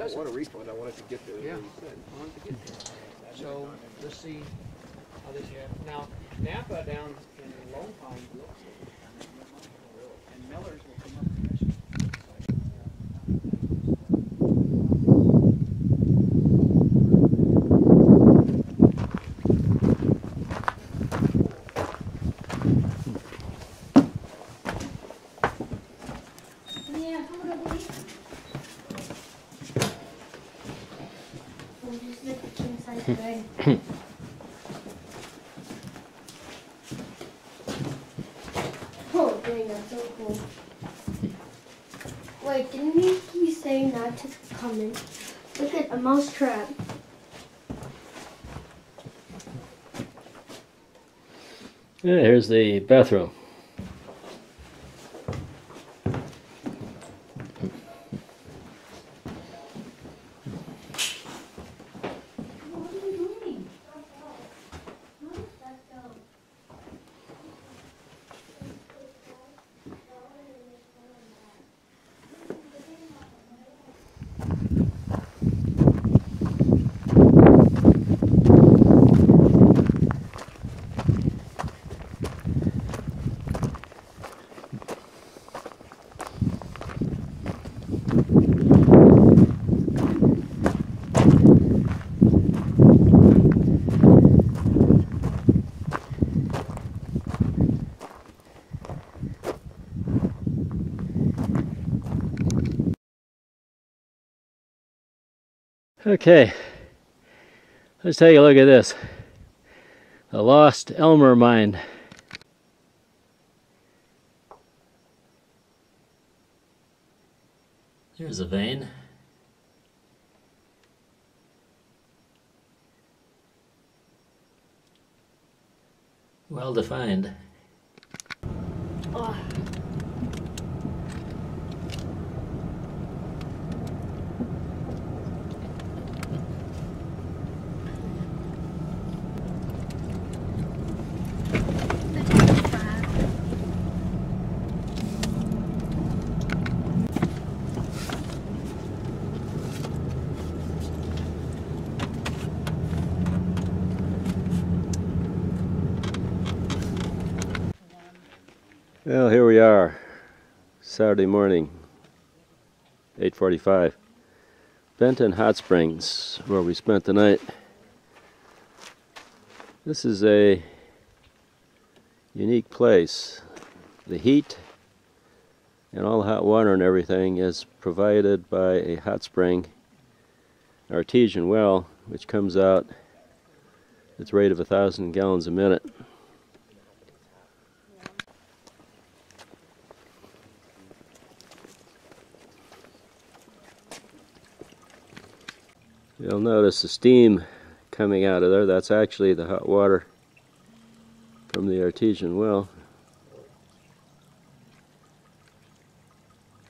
doesn't. I want a refund. I want it to get there. Yeah, I want it to get there. So let's see how this is. Now, Napa down in Lone Pine and Millers will come up next. Oh, dang, that's so cool. Wait, didn't he say not to come in? Look at a mouse trap. Yeah, here's the bathroom. Okay, let's take a look at this. The lost Elmer mine. There's a vein. Well defined. Oh. Well, here we are, Saturday morning, 8:45. Benton Hot Springs, where we spent the night. This is a unique place. The heat and all the hot water and everything is provided by a hot spring, artesian well, which comes out at the rate of 1,000 gallons a minute. You'll notice the steam coming out of there. That's actually the hot water from the artesian well.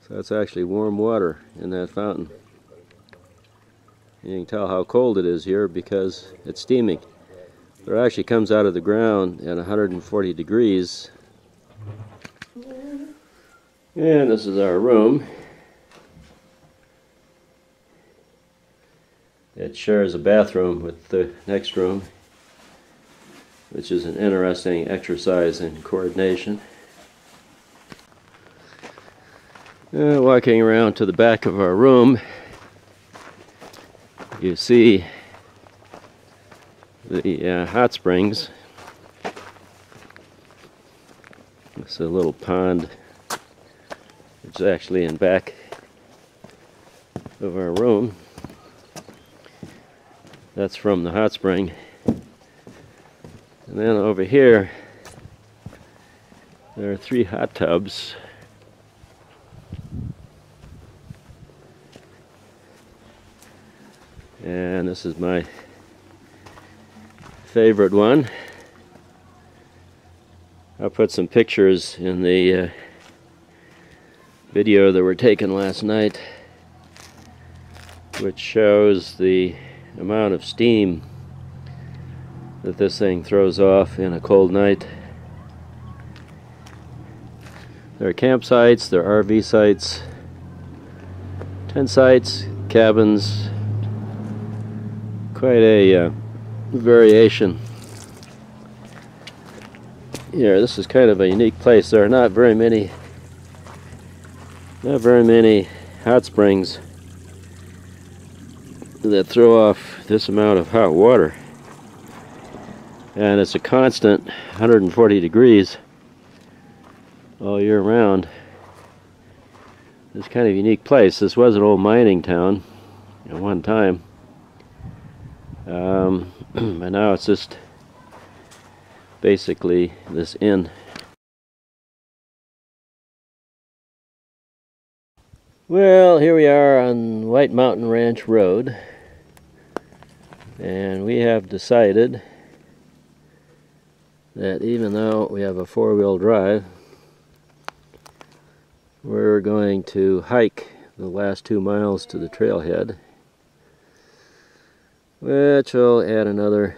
So that's actually warm water in that fountain. You can tell how cold it is here because it's steaming. But it actually comes out of the ground at 140 degrees. And this is our room. It shares a bathroom with the next room, which is an interesting exercise in coordination. Walking around to the back of our room, you see the hot springs. It's a little pond. It's actually in back of our room. That's from the hot spring. And then over here, there are 3 hot tubs. And this is my favorite one. I'll put some pictures in the video that were taken last night, which shows the amount of steam that this thing throws off in a cold night. There are campsites, there are RV sites, tent sites, cabins. Quite a variation. Here, this is kind of a unique place. There are not very many hot springs that throw off this amount of hot water. And it's a constant 140 degrees all year round. It's kind of a unique place. This was an old mining town at one time. But now it's just basically this inn. Well, here we are on White Mountain Ranch Road, and we have decided that even though we have a four-wheel drive, we're going to hike the last 2 miles to the trailhead, which will add another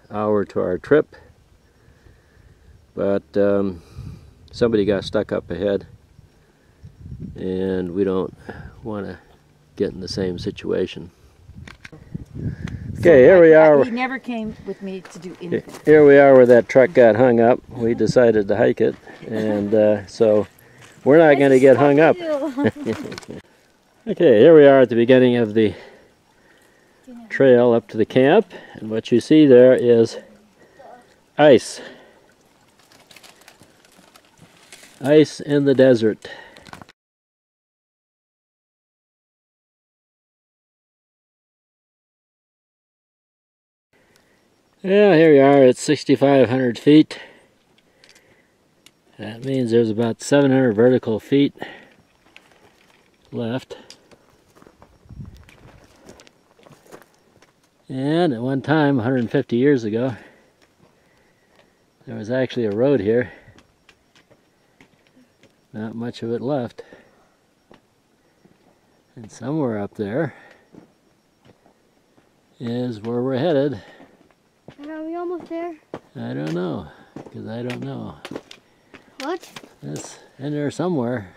hour to our trip. But somebody got stuck up ahead, and we don't want to get in the same situation. Okay, here we are. He never came with me to do anything. Here we are where that truck got hung up. We decided to hike it, and so we're not going to get hung up. Okay, here we are at the beginning of the trail up to the camp, and what you see there is ice. Ice in the desert. Yeah, here we are at 6,500 feet. That means there's about 700 vertical feet left. And at one time, 150 years ago, there was actually a road here. Not much of it left. And somewhere up there is where we're headed. Are we almost there? I don't know, because I don't know. What? It's in there somewhere.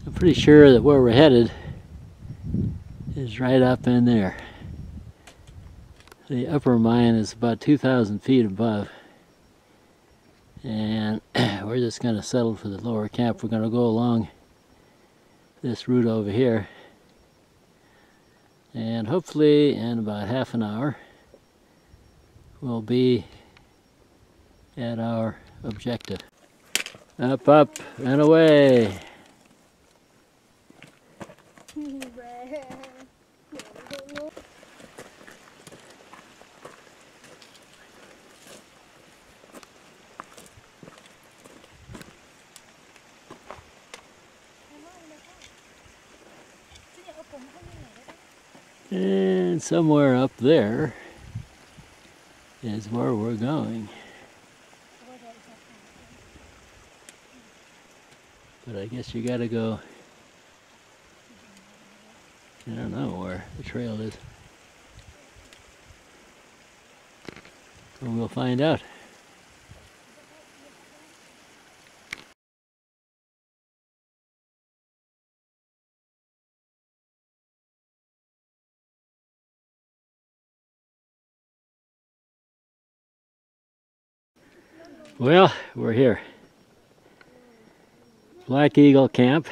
I'm pretty sure that where we're headed is right up in there. The upper mine is about 2,000 feet above. And we're just going to settle for the lower camp. We're going to go along this route over here. And hopefully in about half an hour we'll be at our objective. Up, up, and away. And somewhere up there is where we're going. But I guess you gotta go, I don't know where the trail is. So we'll find out. Well, we're here. Black Eagle Camp.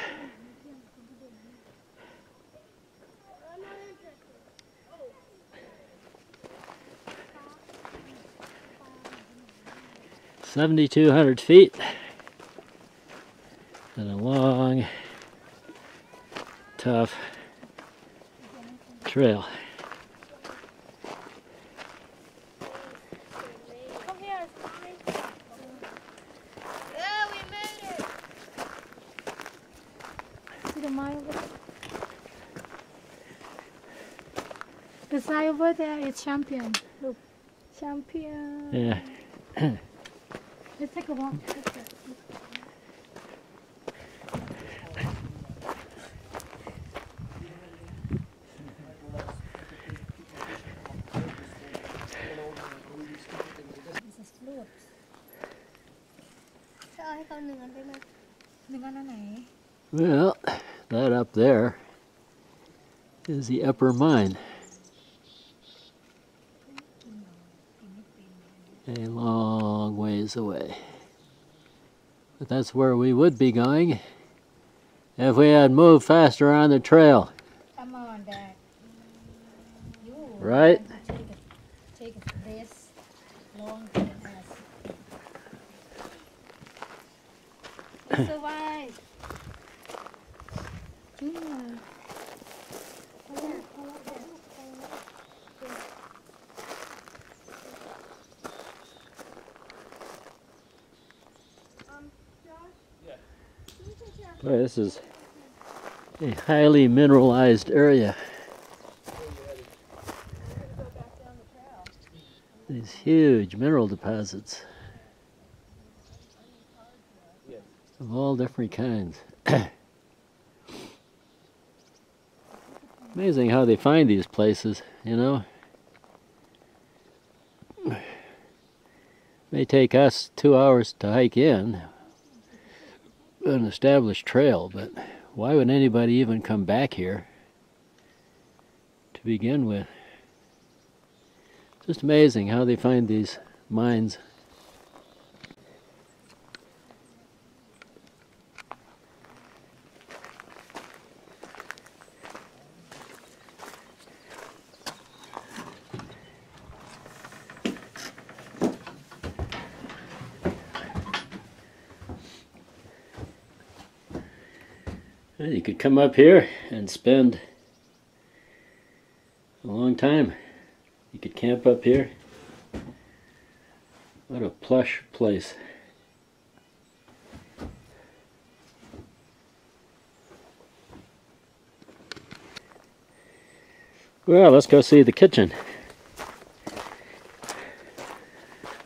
(7,200 feet) and a long, tough trail. The sign over there is champion. Look, champion. Yeah. Let's take a walk. Well, that up there is the upper mine. A long ways away. But that's where we would be going if we had moved faster on the trail. Come on, Dad. You Right? take this long than us. You survive. Junior. Boy, this is a highly mineralized area. These huge mineral deposits of all different kinds. Amazing how they find these places, you know. May take us 2 hours to hike in an established trail, but why would anybody even come back here to begin with? Just amazing how they find these mines. Well, you could come up here and spend a long time. You could camp up here. What a plush place. Well, let's go see the kitchen.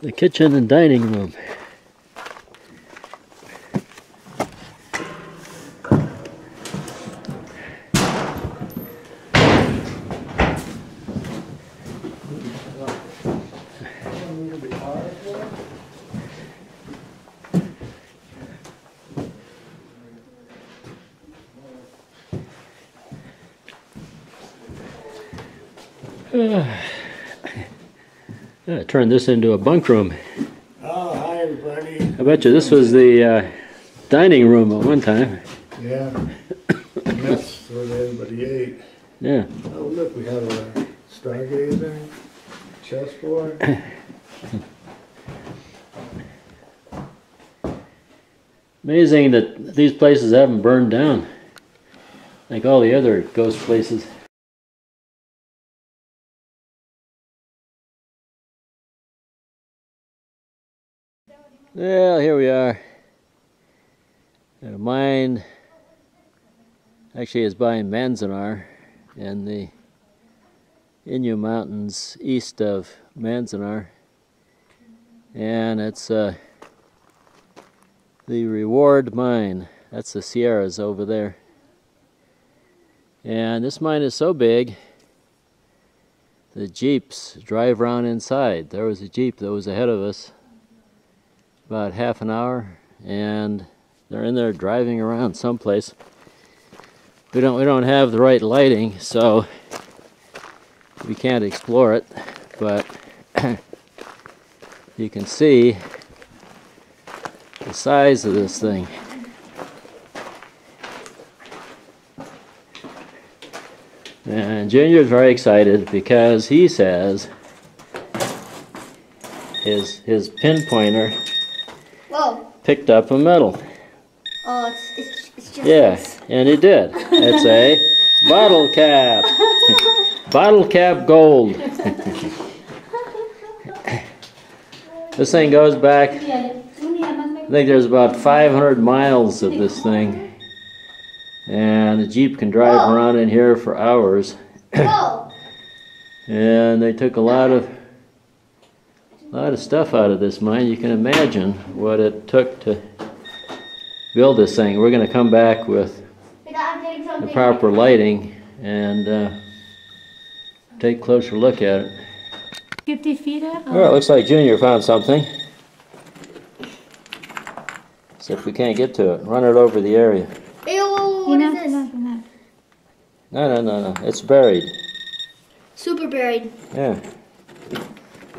The kitchen and dining room. I turned this into a bunk room. Oh, hi everybody. I bet you this was the dining room at one time. Yeah. That's where everybody ate. Yeah. Oh, look, we have a stargazer, chessboard. Amazing that these places haven't burned down like all the other ghost places. Well, here we are at a mine. Actually, it's by Manzanar in the Innu Mountains east of Manzanar, and it's the Reward Mine. That's the Sierras over there, and this mine is so big the jeeps drive around inside. There was a jeep that was ahead of us about half an hour, and they're in there driving around someplace. We don't have the right lighting, so we can't explore it, but you can see the size of this thing. And Junior's very excited because he says his pinpointer Whoa. picked up a medal. Oh, it's just Yeah, this. and it did. It's a bottle cap. Bottle cap gold. This thing goes back, I think there's about 500 miles of this thing. And a Jeep can drive around in here for hours. Whoa. And they took a lot of stuff out of this mine. You can imagine what it took to build this thing. We're going to come back with the proper lighting and take a closer look at it. 50 feet up? Well, it looks like Junior found something. See if we can't get to it. Run it over the area. Ew, what is this? Enough. No. It's buried. Super buried. Yeah.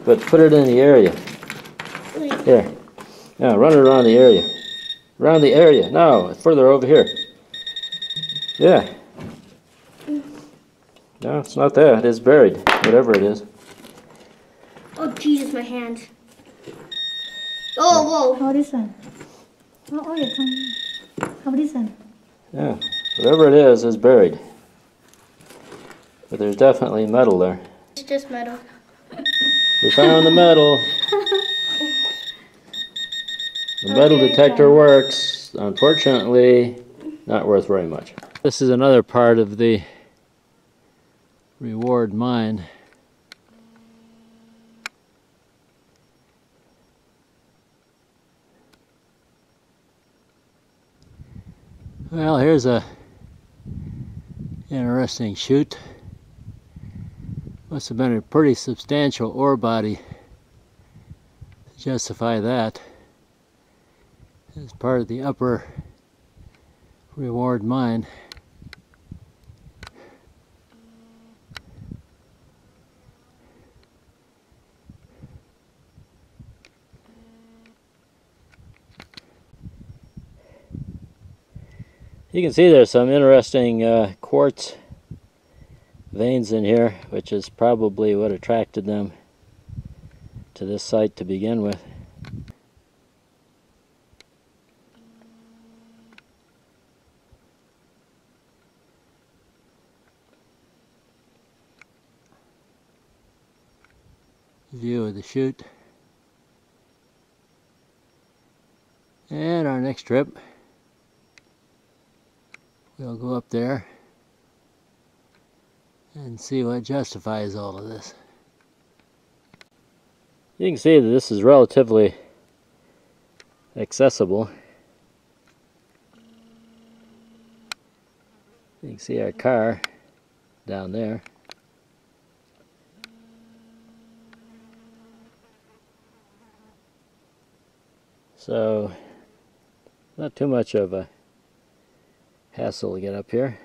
But put it in the area. Here. Now run it around the area. Around the area. No, further over here. Yeah. No, it's not that. It's buried. Whatever it is. Oh Jesus, my hand. Oh, whoa. How this one? Oh, yeah. How this one? Yeah. Whatever it is buried. But there's definitely metal there. It's just metal. We found the metal. The metal detector works. Unfortunately, not worth very much. This is another part of the reward mine. Well, here's a interesting chute. Must have been a pretty substantial ore body to justify that as part of the upper reward mine. You can see there's some interesting quartz veins in here, which is probably what attracted them to this site to begin with. View of the chute. And our next trip, we'll go up there and see what justifies all of this. You can see that this is relatively accessible. You can see our car down there. So, not too much of a hassle to get up here.